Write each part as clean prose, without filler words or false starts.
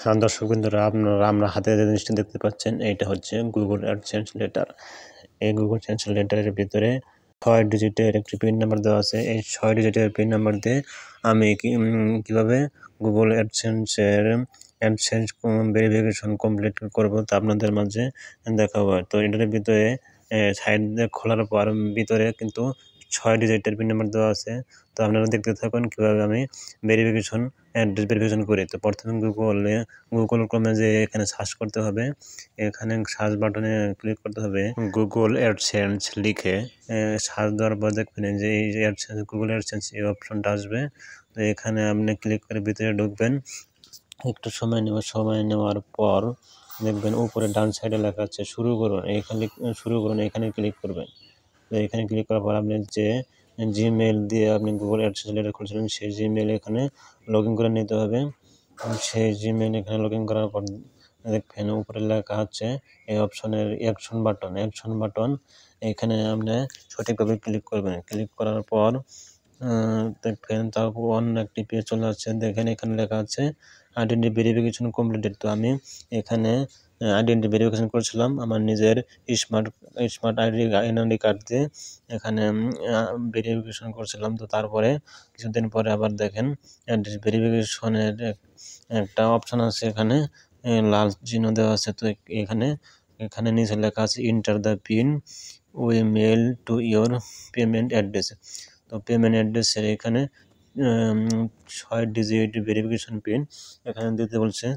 হ্যাঁ দর্শক বন্ধুরা, আমরা হাতে যে জিনিসটা দেখতে পাচ্ছেন এইটা হচ্ছে গুগল অ্যাডসেন্স লেটার। এই গুগল অ্যাডসেন্স লেটারের ভিতরে 6 ডিজিটের একটি পিন নাম্বার দেওয়া আছে। এই 6 ডিজিটের পিন নাম্বার দিয়ে আমি কিভাবে গুগল অ্যাডসেন্সের ভেরিফিকেশন কমপ্লিট করব তা আপনাদের মাঝে দেখাবো। তো এটার ভিতরে সাইড দিয়ে খোলার পর ভিতরে কিন্তু 6 ডিজিটের পিন নাম্বার দেওয়া আছে। তো আপনারা দেখতে থাকুন কিভাবে আমি অ্যাড্রেস ভেরিফিকেশন করি। তো প্রথমে গুগল ক্রোমে যে এখানে সার্চ করতে হবে, এখানে সার্চ বাটনে ক্লিক করতে হবে, গুগল অ্যাডসেন্স লিখে সার্চ দেওয়ার পর দেখবেন যে এই যে অ্যাডসেন্স, গুগল অ্যাডসেন্স এই অপশনটা আসবে। তো এখানে আপনি ক্লিক করে ভিতরে ঢুকবেন। একটু সময় নেওয়ার পর দেখবেন উপরে ডান সাইডে লেখা আছে শুরু করুন। এখানে ক্লিক করবেন। তো এখানে ক্লিক করার পর আপনি যে জিমেল দিয়ে আপনি গুগল অ্যাডসেন্স লেটার খুলছিলেন সেই জিমেল এখানে লগ ইন করে নিতে হবে। সেই জিমেল এখানে লগ ইন করার পর দেখবেন উপরে লেখা আছে এই অপশনের অ্যাকশন বাটন। এখানে আপনি সঠিকভাবে ক্লিক করবেন। ক্লিক করার পর দেখবেন তারপর অন্য একটি পেজ চলে আসছে। দেখেন এখানে লেখা আছে আইডেন্টি ভেরিফিকেশন কমপ্লিটেড। তো আমি এখানে আইডেন্টি ভেরিফিকেশন করেছিলাম আমার নিজের স্মার্ট আইডি কার্ড দিয়ে এখানে ভেরিফিকেশন করছিলাম। তো তারপরে কিছুদিন পরে আবার দেখেন অ্যাড্রেস ভেরিফিকেশনের একটা অপশন আছে, এখানে লাল চিহ্ন দেওয়া আছে। তো এখানে নিচে লেখা আছে enter the pin we mail to your payment address. তো পেমেন্ট অ্যাড্রেসের এখানে 6 ডিজিট ভেরিফিকেশন পিন এখানে দিতে বলছে।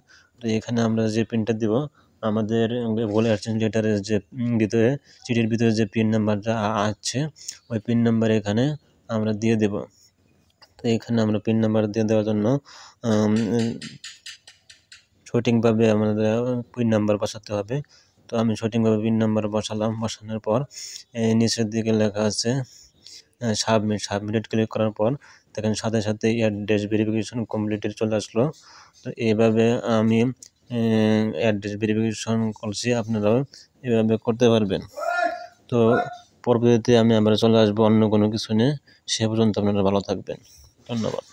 তো এখানে আমরা যে পিনটা দিব আমাদের গুগল অ্যাডসেন্স লেটারের যে ভিতরে চিঠির ভিতরে যে পিন নাম্বারটা আছে ওই পিন নাম্বার এখানে আমরা দিয়ে দেব। তো এখানে আমরা পিন নাম্বার দিয়ে দেওয়ার জন্য সঠিকভাবে আমাদের পিন নাম্বার বসাতে হবে। তো আমি সঠিকভাবে পিন নাম্বার বসালাম। বসানোর পর নিচের দিকে লেখা আছে সাবমিট ক্লিক করার পর দেখেন সাথে সাথে অ্যাড্রেস ভেরিফিকেশন কমপ্লিটেড চলে আসলো। তো এইভাবে আমি অ্যাড্রেস ভেরিফিকেশন করছি, আপনারাও এভাবে করতে পারবেন। তো পরবর্তীতে আমি আবার চলে আসবো অন্য কোনো কিছু নিয়ে। সে পর্যন্ত আপনারা ভালো থাকবেন। ধন্যবাদ।